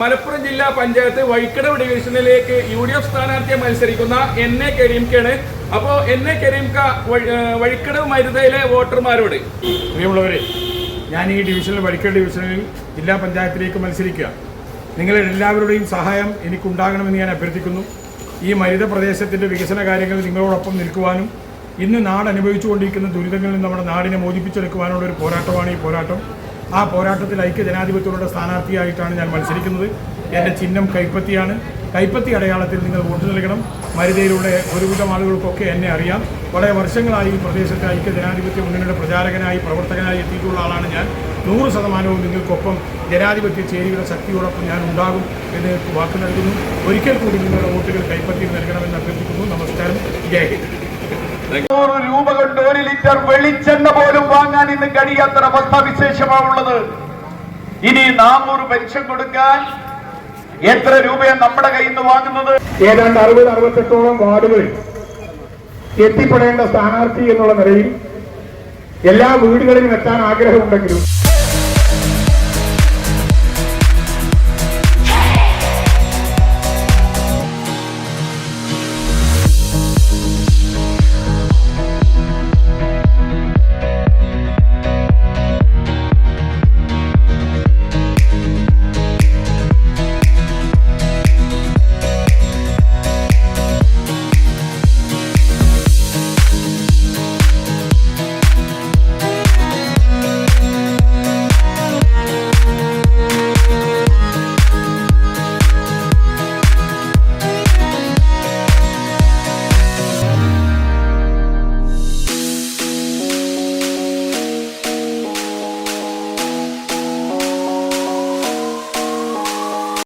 മലപ്പുറം ജില്ലാ പഞ്ചായത്ത് വഴിക്കടവ് ഡിവിഷനിലേക്ക് UDF സ്ഥാനാർത്ഥിയെ മത്സരിക്കുന്ന എൻ.എ. കരീംക്കാണ്. അപ്പോൾ എൻ.എ. കരീംക്ക വഴിക്കടവ് മരുതയിലെ വോട്ടർമാരോട്, പ്രിയമുള്ളവരെ, ഞാൻ ഈ ഡിവിഷനിൽ വഴിക്കടവ് ഡിവിഷനിൽ ജില്ലാ പഞ്ചായത്തിലേക്ക് മത്സരിക്കുക. നിങ്ങളുടെ എല്ലാവരുടെയും സഹായം എനിക്കുണ്ടാകണമെന്ന് ഞാൻ അഭ്യർത്ഥിക്കുന്നു. ഈ മരുത പ്രദേശത്തിൻ്റെ വികസന കാര്യങ്ങളിൽ നിങ്ങളോടൊപ്പം നിൽക്കുവാനും ഇന്ന് നാട് അനുഭവിച്ചുകൊണ്ടിരിക്കുന്ന ദുരിതങ്ങളിൽ നിന്ന് നമ്മുടെ നാടിനെ മോചിപ്പിച്ചെടുക്കുവാനുള്ള ഒരു പോരാട്ടമാണ് ഈ പോരാട്ടം. ആ പോരാട്ടത്തിൽ ഐക്യ ജനാധിപത്യങ്ങളുടെ സ്ഥാനാർത്ഥിയായിട്ടാണ് ഞാൻ മത്സരിക്കുന്നത്. എൻ്റെ ചിഹ്നം കൈപ്പത്തിയാണ്. കൈപ്പത്തി അടയാളത്തിൽ നിങ്ങൾ വോട്ട് നൽകണം. മരുതയിലൂടെ ഒരുവിധം ആളുകൾക്കൊക്കെ എന്നെ അറിയാം. വളരെ വർഷങ്ങളായി ഈ പ്രദേശത്തെ ഐക്യ ജനാധിപത്യ മുന്നണിയുടെ പ്രചാരകനായി പ്രവർത്തകനായി എത്തിയിട്ടുള്ള ആളാണ് ഞാൻ. 100% നിങ്ങൾക്കൊപ്പം ജനാധിപത്യ ചേരിയുടെ ശക്തിയോടൊപ്പം ഞാൻ ഉണ്ടാകും എന്ന് വാക്ക് നൽകുന്നു. ഒരിക്കൽ കൂടി നിങ്ങളുടെ വോട്ടുകൾ കൈപ്പത്തിയിൽ നൽകണമെന്ന് അഭ്യർത്ഥിക്കുന്നു. നമസ്കാരം. ജയ് ഹിന്ദ്. 100 രൂപ കൊണ്ട് 1 ലിറ്റർ വെളിച്ചെണ്ണ പോലും വാങ്ങാൻ ഇന്ന് കഴിയാത്ത അവസ്ഥാവിശേഷമാണുള്ളത്. ഇനി 400 പെൻഷൻ കൊടുക്കാൻ എത്ര രൂപയാണ് നമ്മുടെ കയ്യിൽ നിന്ന് വാങ്ങുന്നത്? ഏതാണ്ട് 60-68ഓളം വാർഡുകളിൽ എത്തിപ്പെടേണ്ട സ്ഥാനാർത്ഥി എന്നുള്ള നിലയിൽ എല്ലാ വീടുകളിലും എത്താൻ ആഗ്രഹമുണ്ടെങ്കിലും